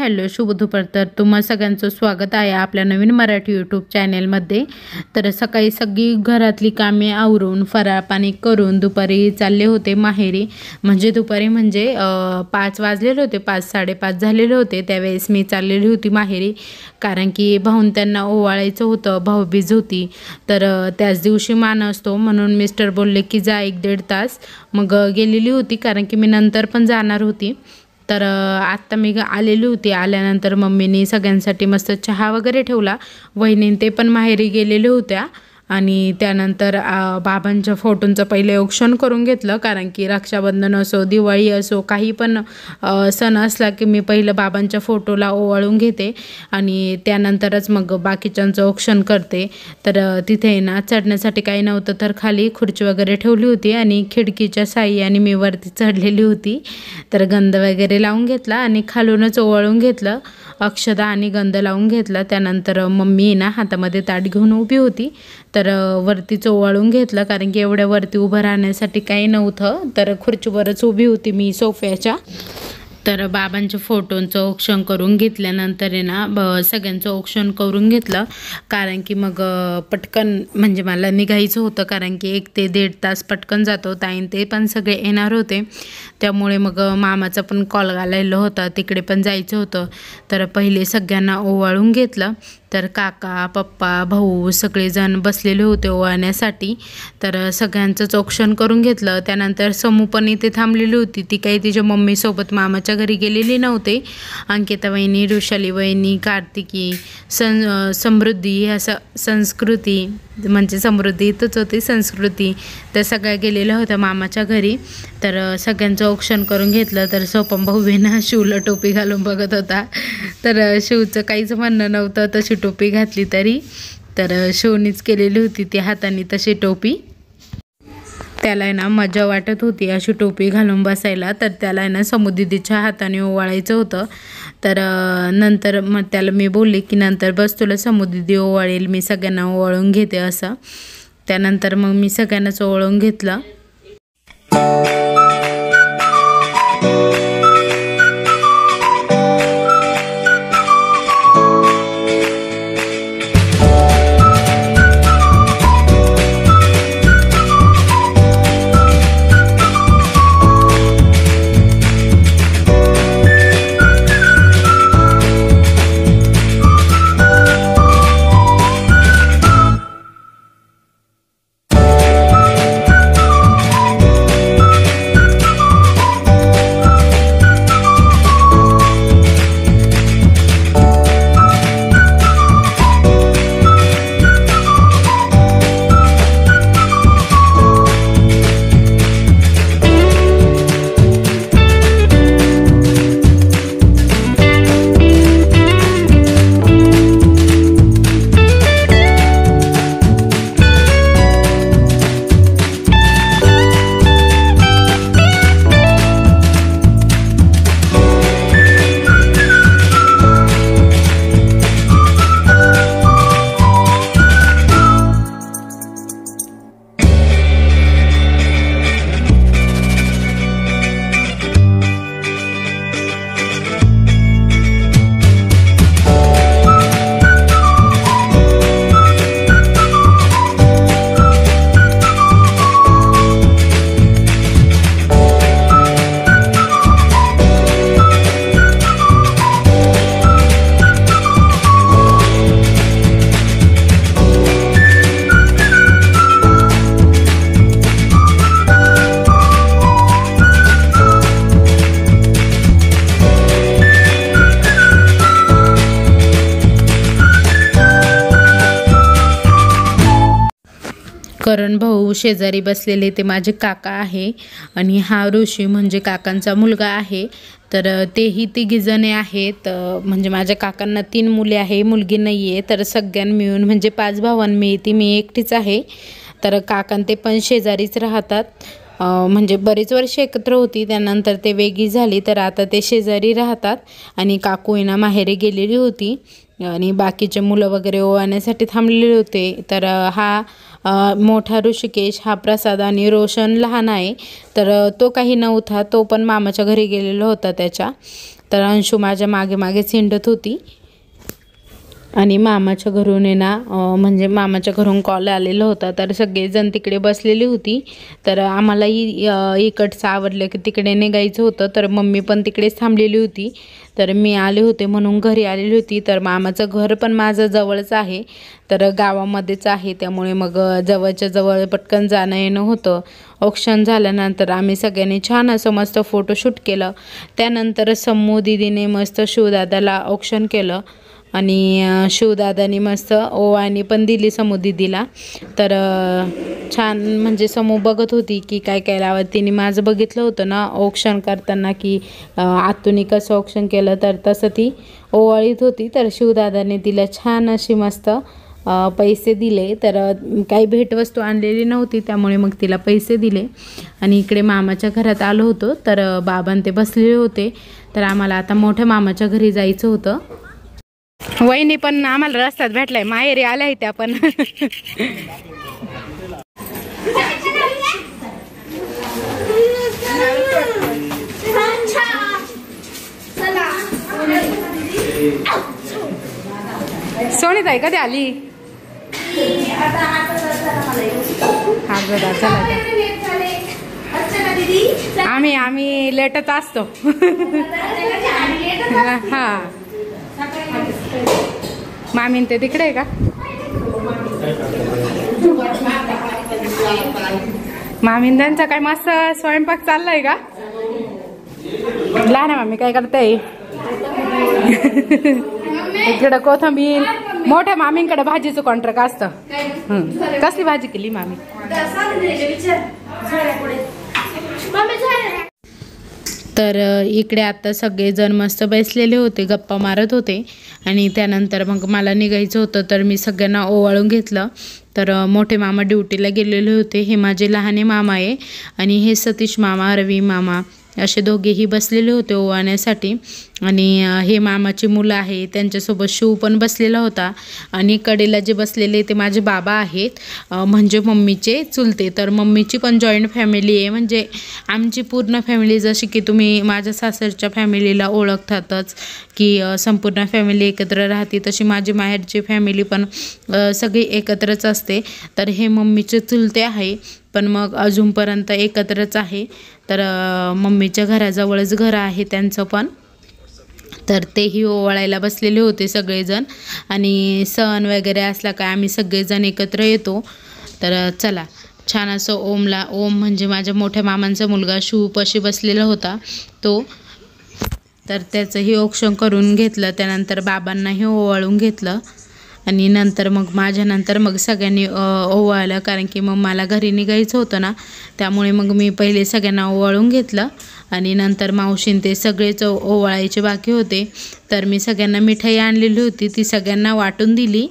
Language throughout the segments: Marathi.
हॅलो शुभ दुपार। तर तुम्हा सगळ्यांचं स्वागत आहे आपल्या नवीन मराठी यूट्यूब चॅनेलमध्ये। तर सकाळी सगळी घरातली कामे आवरून फराळ पाणी करून दुपारी चालले होते माहेरी। म्हणजे दुपारी म्हणजे 5 वाजलेले होते, 5 साडेपाच झालेले होते। त्यावेळेस मी चाललेली होती माहेरी, कारण की भाऊन त्यांना ओवाळायचं होतं, भाऊबीज होती। तर त्याच दिवशी मान असतो, म्हणून मिस्टर बोलले की जा 1-1.5 तास। मग गेलेली होती, कारण की मी नंतर पण जाणार होती। तर आत्ता मी आलेली होती। आल्यानंतर मम्मीने सगळ्यांसाठी मस्त चहा वगैरे ठेवला। वहिनी ते पण माहेरी गेलेल्या होत्या। आणि त्यानंतर बाबांच्या फोटोंचं पहिले औक्षण करून घेतलं, कारण की रक्षाबंधन असो, दिवाळी असो, काही पण सण असला की मी पहिलं बाबांच्या फोटोला ओवाळून घेते आणि त्यानंतरच मग बाकीच्यांचं औक्षण करते। तर तिथे ना चढण्यासाठी काही नव्हतं, तर खाली खुर्ची वगैरे ठेवली होती आणि खिडकीच्या साहाय्याने मी वरती चढलेली होती। तर गंध वगैरे लावून घेतला आणि खालूनच ओवाळून घेतलं, अक्षदा आणि गंध लावून घेतला। त्यानंतर मम्मी ना हातामध्ये ताट घेऊन उभी होती, तर वरतीच ओवाळून घेतलं, कारण की एवढ्या वरती उभं राहण्यासाठी काही नव्हतं। तर खुर्चीवरच उभी होती मी सोफ्याच्या। तर बाबांच्या फोटोंचं औक्षण करून घेतल्यानंतर आहे ना सगळ्यांचं औक्षण करून घेतलं, कारण की मग पटकन म्हणजे मला निघायचं होतं, कारण की 1 ते 1.5 तास पटकन जातो। ताईन ते पण सगळे येणार होते, त्यामुळे मग मामाचा पण कॉल आलेला होता, तिकडे पण जायचं होतं। तर पहिले सगळ्यांना ओवाळून घेतलं। तर काका, पप्पा, भाऊ सगळेजण बसलेले होते ओवाळण्यासाठी। तर सगळ्यांचंच औक्षण करून घेतलं। त्यानंतर समू पण इथे थांबलेली होती, ती काही तिच्या मम्मीसोबत मामाच्या घरी गेलेली नव्हते। अंकिता वहिनी, ऋषाली वहिनी, कार्तिकी, समृद्धी, असं संस्कृती, म्हणजे समृद्धी इथंच होती, संस्कृती, त्या सगळ्या गेलेल्या होत्या मामाच्या घरी। तर सगळ्यांचं औक्षण करून घेतलं। तर सोपम भाऊ ना शिवला टोपी घालून बघत होता, तर शिवचं काहीच म्हणणं नव्हतं तशी टोपी घातली तरी। तर शिवनीच केलेली होती ती हाताने तशी टोपी, त्याला आहे ना मजा वाटत होती अशी टोपी घालून बसायला। तर त्याला आहे ना समुदीदीच्या हाताने ओवाळायचं होतं। तर नंतर मग त्याला मी बोलले की नंतर बस तुला समुदीदी ओवाळेल, मी सगळ्यांना ओवाळून घेते असं। त्यानंतर मग मी सगळ्यांनाच ओवाळून घेतलं। करण भाऊ शेजारी बसलेले ते माझे काका आहे, आणि हा ऋषी म्हणजे काकांचा मुलगा आहे। तर तेही 3 जणे आहेत। म्हणजे माझ्या काकांना 3 मुले आहे, मुलगी नाही आहे। तर सगळ्यांना मिळून म्हणजे 5 भावांमिळती मी एकटीच आहे। तर काकां ते पण शेजारीच राहतात। म्हणजे बरेच वर्ष एकत्र होती, त्यानंतर ते वेगळी झाली, तर आता ते शेजारी राहतात। आणि काकू आहे ना माहेरी गेलेली होती, आणि बाकीचे मुलं वगैरे ओवाळण्यासाठी थांबलेले होते। तर हा मोठा ऋषिकेश, हा प्रसाद आणि रोशन लहान आहे, तर तो काही नव्हता, तो पण मामाच्या घरी गेलेला होता त्याच्या। तर अंशू माझ्या मागे मागे हिंडत होती आणि मामाच्या घरून आहे ना म्हणजे मामाच्या घरून कॉल आलेला होता, तर सगळेजण तिकडे बसलेली होती. तर आम्हालाही इकडचं आवडलं की तिकडे निघायचं होतं, तर मम्मी पण तिकडेच थांबलेली होती. तर मी आले होते म्हणून घरी आलेली होती. तर मामाचं घर पण माझं जवळच आहे, तर गावामध्येच आहे, त्यामुळे मग जवळच्या जवळ पटकन जाणं येणं होतं. ऑक्शन झाल्यानंतर आम्ही सगळ्यांनी छान असं मस्त फोटोशूट केलं. त्यानंतर सम्मू दीदीने मस्त शिवदादाला ऑक्शन केलं आणि शिवदादानी मस्त ओवाळणी पण दिली समू दीदीला. तर छान म्हणजे समू बघत होती की काय काय लावत. तिने माझं बघितलं होतं ना ऑक्शन करताना की आतून कसं ऑक्शन केलं, तर तसं ती ओवाळीत होती. तर शिवदादाने तिला छान अशी मस्त पैसे दिले. तर काही भेटवस्तू आणलेली नव्हती, त्यामुळे मग तिला पैसे दिले. आणि इकडे मामाच्या घरात आलो होतो, तर बाबांते ते बसलेले होते. तर आम्हाला आता मोठ्या मामाच्या घरी जायचं होतं. वहिनी पण आम्हाला रस्त्यात भेटलाय, माहेरी आल्या त्या पण. सोनीताई कधी आली? आम्ही लेटच असतो. हा मामीन ते तिकडे आहे का? मामीन त्यांचा काय मस्त स्वयंपाक चाललाय का? लहान मामी काय करताय? इकडं कोथिंबीर. मोठ्या मामींकडे भाजीचं कॉन्ट्रॅक्ट असतं. कसली भाजी केली मामी? तर इकडे आता सगळेजण मस्त बसलेले होते, गप्पा मारत होते. आणि त्यानंतर मग मला निघायचं होतं, तर मी सगळ्यांना ओवाळून घेतलं. तर मोठे मामा ड्युटीला गेलेले होते. हे माझे लहाने मामा आहे आणि हे सतीश मामा, रवी मामा असे दोघेही बसलेले होते ओवाळण्यासाठी. आणि हे मामाची मुलं आहे, त्यांच्यासोबत शिव पण बसलेला होता. आणि कडेला जे बसलेले ते माझे बाबा आहेत, म्हणजे मम्मीचे चुलते. तर मम्मीची पण जॉईंट फॅमिली आहे, म्हणजे आमची पूर्ण फॅमिली जशी की तुम्ही माझ्या सासरच्या फॅमिलीला ओळखतातच की संपूर्ण फॅमिली एकत्र राहते, तशी माझी माहेरची फॅमिली पण सगळी एकत्रच असते. तर हे मम्मीचे चुलते आहे, पण मग अजूनपर्यंत एकत्रच आहे. तर मम्मीच्या घराजवळच घर आहे त्यांचं पण. तर तेही ओवाळायला बसलेले होते सगळेजण. आणि सण वगैरे असला काय आम्ही सगळेजण एकत्र येतो. तर चला छान असं ओम म्हणजे माझ्या मोठ्या मामांचा मुलगा शिवपाशी बसलेला होता तो. तर त्याचंही औक्षण करून घेतलं. त्यानंतर बाबांनाही ओवाळून घेतलं. आणि नंतर मग माझ्यानंतर मग सगळ्यांनी ओवाळलं, कारण की मग मला घरी निघायचं होतं ना, त्यामुळे मग मी पहिले सगळ्यांना ओवाळून घेतलं. आणि नंतर मावशीन ते सगळेच ओवाळायचे बाकी होते. तर मी सगळ्यांना मिठाई आणलेली होती, ती सगळ्यांना वाटून दिली.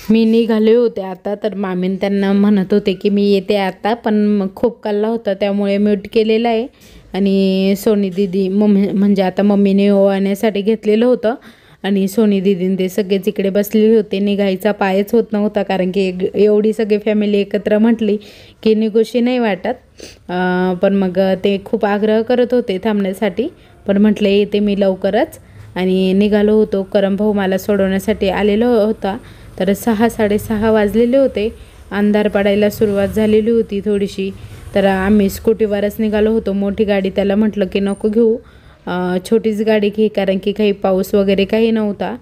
मी निघाले होते आता. तर मामीन त्यांना म्हणत होते की मी येते आता, पण खूप कल्ला होता त्यामुळे म्यूट केलेला आहे. आणि सोनी दीदी म्हणजे आता मम्मीने ओवाळण्यासाठी घेतलेलं होतं. आणि सोनी दीदीने ते सगळेच इकडे बसलेले होते. निघायचा पायच होत नव्हता, कारण की एवढी सगळी फॅमिली एकत्र म्हटली की निघूशी नाही वाटत. पण मग ते खूप आग्रह करत होते थांबण्यासाठी, पण म्हटलं येते मी लवकरच. आणि निघालो होतो. करमभाऊ मला सोडवण्यासाठी आलेला होता. तर 6-6:30 वाजलेले होते. अंधार पडायला सुरुवात झालेली होती थोडीशी. तर आम्ही स्कूटीवरच निघालो होतो. मोठी गाडी त्याला म्हटलं की नको घेऊ, छोटीच गाडी घे, कारण की काही पाऊस वगैरे काही नव्हता.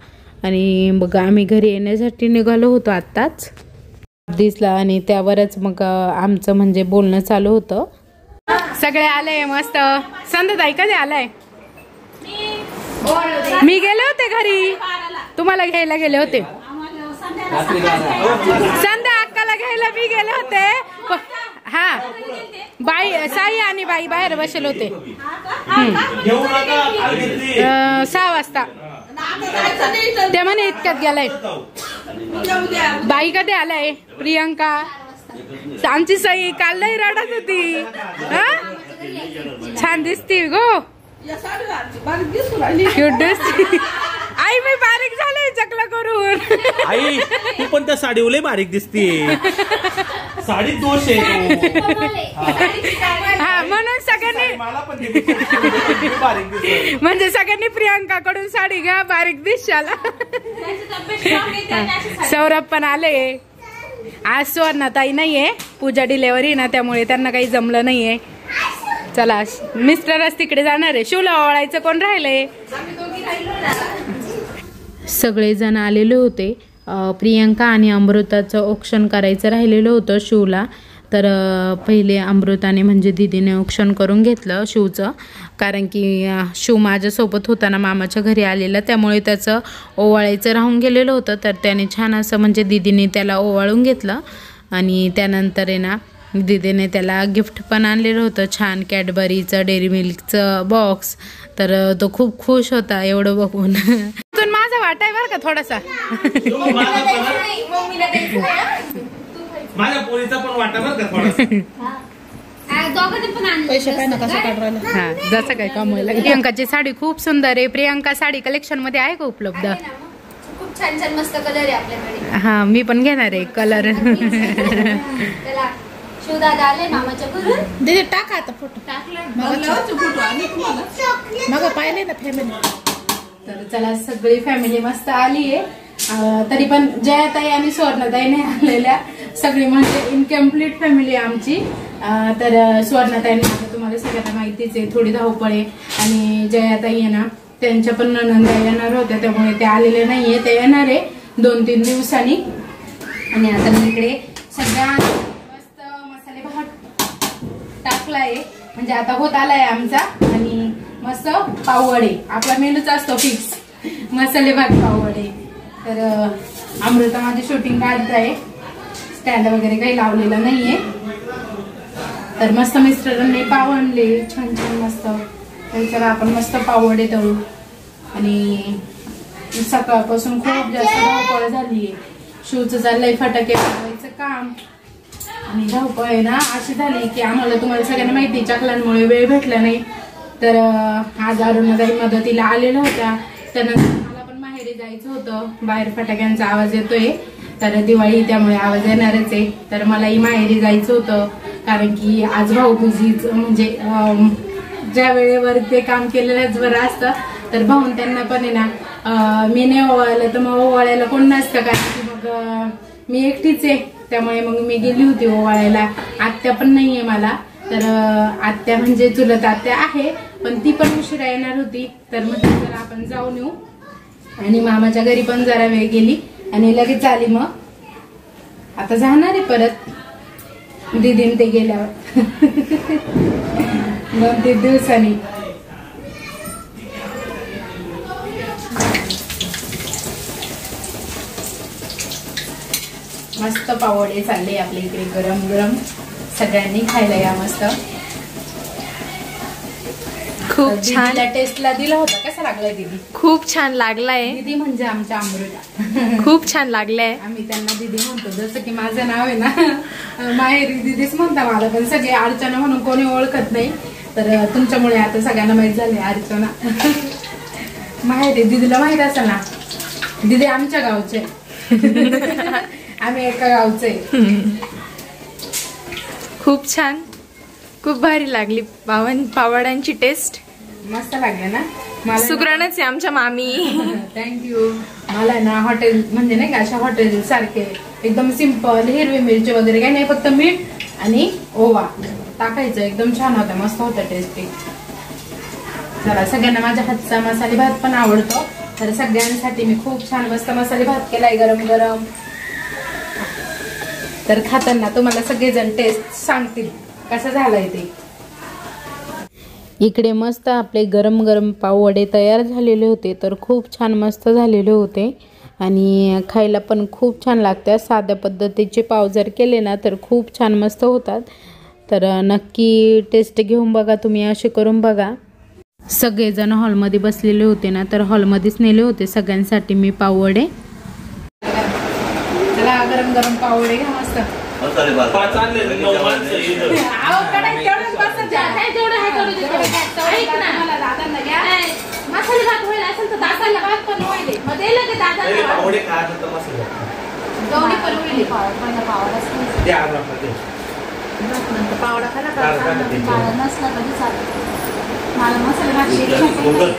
आणि मग आम्ही घरी येण्यासाठी निघालो होतो आत्ताच दिसला. आणि त्यावरच मग आमचं म्हणजे बोलणं चालू होतं. सगळे आले मस्त. संध्याताई कधी आलाय? मी गेले होते घरी, तुम्हाला घ्यायला गेले होते. संध्या अक्काला घ्यायला मी गेले होते. हा बाई, साई आणि बाई बाहेर बसले होते. 6 वाजता ते म्हणे इतक्यात गेलाय. बाई कधी आलाय? प्रियंका. आमची साई काल नाही रडत होती. छान दिसती गो, क्यूट दिसती. आई मी बारीक झाले चकला करून. आई तू पण त्या साडीवर लय बारीक दिसते. साडीत दोष आहे. हा म्हणून सगळ्यांनी मला पण बारीक दिसते. म्हणजे सगळ्यांनी प्रियांका कडून साडी घ्या, बारीक दिशाला. सौरभ पण आले. आज सुवर्णाताई नाहीये, पूजा डिलेव्हरी ना, त्यामुळे त्यांना काही जमलं नाहीये. चला मिस्टरच तिकडे जाणार आहे. शिवला ओवाळायचं कोण राहिलंय? सगळेजण आलेले होते. प्रियांका आणि अमृताचं औक्षण करायचं राहिलेलं होतं शिवला. तर पहिले अमृताने म्हणजे दीदीने औक्षण करून घेतलं शिवचं, कारण की शिव माझ्यासोबत होता ना, मामाच्या घरी आलेला, त्यामुळे त्याचं ओवाळायचं राहून गेलेलं होतं. तर त्याने छान असं म्हणजे दीदीने त्याला ओवाळून घेतलं. आणि त्यानंतर आहे ना दीदीने त्याला गिफ्ट पण आणलेलं होतं छान, कॅडबरीचं डेअरी मिल्कचं बॉक्स. तर तो खूप खुश होता एवढं बघून. तुझं माझा वाटाय बरं का थोडासा. माझ्या पोरीचा पण वाटा बरं का थोडासा. पैसे काय नका काढायला. हा जसं काय कमवायला. प्रियांकाची साडी खूप सुंदर आहे. प्रियांका साडी कलेक्शन मध्ये आहे का उपलब्ध? खूप छान छान मस्त कलर आहे आपल्याकडे. हा मी पण घेणार आहे कलर. शिवदादा आले मामाच्या घरून. दीदी टाका आता फोटो. मग पाहिले ना फॅमिली. तर चला सगळी फॅमिली मस्त आली आहे. तरी पण जयाताई आणि सुवर्णाताईने आलेल्या सगळी म्हणजे इनकम्प्लीट फॅमिली आमची. तर सुवर्णाताईने आता तुम्हाला सगळ्यांना माहितीच आहे, थोडी धावपळ आहे. आणि जयाताई आहे ना, त्यांच्या पण नणंदा येणार होत्या, त्यामुळे ते आलेले नाहीये. ते येणार आहे 2-3 दिवसांनी. आणि आता मी इकडे सगळ्या मस्त मसाले भात टाकलाय, म्हणजे आता होत आलाय आमचा. आणि मस्त पाववडे आपला मेनूच असतो फिक्स, मसाले भात पाववडे. तर अमृता माझी शूटिंग काढत आहे, स्टँड वगैरे काही लावलेलं नाहीये. तर मस्त मिस्टरांनी पाव आणले छान छान मस्त. तर चला आपण मस्त पाववडे तळू. आणि सकाळपासून खूप जास्त धावपळ झालीये. शिवचं चाललंय फटाके वाजवायचं काम. आणि धावपळ आहे ना अशी झाली की आम्हाला, तुम्हाला सगळ्यांना माहिती, चकलांमुळे वेळ भेटला नाही. तर आज अरुणाताई मदतीला आलेल्या होत्या. त्यानंतर मला पण माहेरी जायचं होतं. बाहेर फटाक्यांचा आवाज येतोय, तर दिवाळी त्यामुळे आवाज येणारच आहे. तर मलाही माहेरी जायचं होतं, कारण की आज भाऊबीजीच म्हणजे ज्या वेळेवर ते काम केलेलंच बरं असतं. तर भाऊन त्यांना पण आहे ना, मी नाही ओवाळलं तर मग ओवाळायला कोण नसतं, कारण की मग मी एकटीच आहे. त्यामुळे मग मी गेली होती ओवाळायला. आत्या पण नाहीये मला. तर आत्या म्हणजे चुलत आत्या आहे, पण ती पण उशिरा येणार होती. तर मग जरा आपण जाऊन येऊ. आणि मामाच्या घरी पण जरा वेळ गेली आणि लगेच आली. मग आता जाणार आहे परत दीदीन ते गेल्यावर 2-3 दिवसांनी. मस्त पावडे चालले आपल्या इकडे गरम गरम. सगळ्यांनी खायला या मस्त. खूप छान टेस्टला दिला होता. कसा लागलाय दीदी? खूप छान लागलाय. दीदी म्हणजे आमच्या अमृता. खूप छान लागलाय. आम्ही त्यांना दीदी म्हणतो, जसं की माझं नाव आहे ना माहेरी दीदीच म्हणता मला. पण सगळे अर्चना म्हणून कोणी ओळखत नाही. तर तुमच्यामुळे आता सगळ्यांना माहित झाले अर्चना. माहेरी दीदीला माहित असेल ना, दीदी आमच्या गावचे. आम्ही एका गावचे. खूप छान, खूप भारी लागली पावड्यांची टेस्ट. मस्त लागले ना. मला सुग्रणच आहे आमच्या मामी. थँक्यू. मला ना हॉटेल म्हणजे नाही का, अशा हॉटेल सारखे एकदम सिंपल, हिरवी मिरची वगैरे काही नाही, फक्त मीठ आणि ओवा टाकायचं. एकदम छान होता, मस्त होता टेस्टी. चला सगळ्यांना माझ्या हातचा मसाले भात पण आवडतो. तर सगळ्यांसाठी मी खूप छान मस्त मसाले भात केलाय गरम गरम. तर खाताना तुम्हाला सगळेजण टेस्ट सांगतील कसं झालंय ते. इकडे मस्त आपले गरम गरम पाववडे तयार झालेले होते. तर खूप छान मस्त झालेले होते आणि खायला पण खूप छान लागतात. साध्या पद्धतीचे पाव जर केले ना तर खूप छान मस्त होतात. तर नक्की टेस्ट घेऊन बघा तुम्ही, असे करून बघा. सगळेजण हॉलमध्ये बसलेले होते ना, तर हॉलमध्येच नेले होते सगळ्यांसाठी मी पाववडे. चला गरम गरम पाववडे घ्या मस्त. मसाले भात होईल असेल तर दादाला भात पण होईल. पहिले पावडे खा नंतर मसाला दोन्ही पण होईल ते आज आपलं ते पावडा खाला का गोगल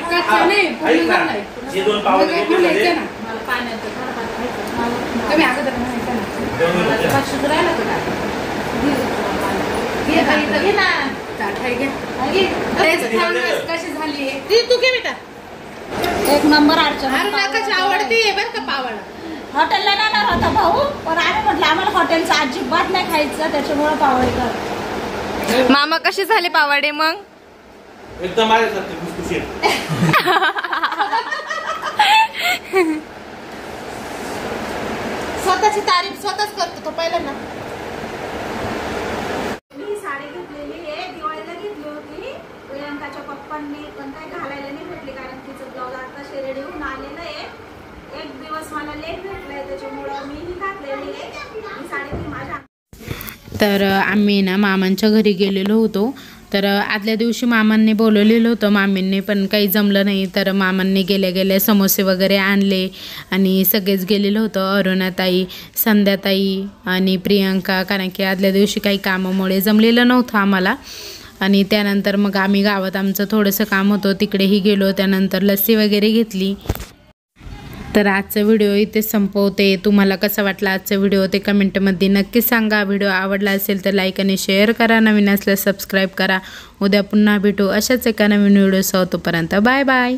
कशी झाली जे दोन पावडे घेतले मला पाण्याचं तुम्ही अगोदर म्हणायचं ना कशी राहिलं का घे ना कशी झाली तू घे बेटा एक नंबर अडचण अरे नकाची आवडते बरं का पावडा हॉटेलला जाणार होता भाऊ पण आम्ही म्हटलं आम्हाला हॉटेलचं अजिबात नाही खायचं त्याच्यामुळे पावडे कर मामा कसे झाले पावाडे मग एकदम माझ्यासारखे खुसखुशीत स्वतःची तारीफ स्वतःच करतो तो पहिल्यांदा मी साडी घेतलेली आहे दिवाळीला घेतली होती प्रियांकाच्या पप्पांनी पण काही घालायला नाही भेटली कारण तिचं ब्लाऊज आता रेडी होऊन आलेलं आहे एक दिवस मला लेट भेटलाय त्याच्यामुळं मीही घातलेली आहे ही साडी ती माझ्या तर आम्ही ना मामांच्या घरी गेलेलो होतो तर आदल्या दिवशी मामांनी बोलवलेलं होतं मामींनी पण काही जमलं नाही तर मामांनी गेल्या गेल्या समोसे वगैरे आणले आणि सगळेच गेलेलो होतो अरुणाताई संध्याताई आणि प्रियांका कारण की आदल्या दिवशी काही कामामुळे जमलेलं नव्हतं आम्हाला आणि त्यानंतर मग आम्ही गावात आमचं थोडंसं काम होतं तिकडेही गेलो त्यानंतर लस्सी वगैरे घेतली तर आजचा व्हिडिओ इथे संपवते तुम्हाला कसा वाटला आजचा व्हिडिओ ते कमेंटमध्ये नक्की सांगा व्हिडिओ आवडला असेल तर लाईक आणि शेअर करा नवीन असल्यास सबस्क्राईब करा उद्या पुन्हा भेटू अशाच एका नवीन व्हिडिओसह तोपर्यंत बाय बाय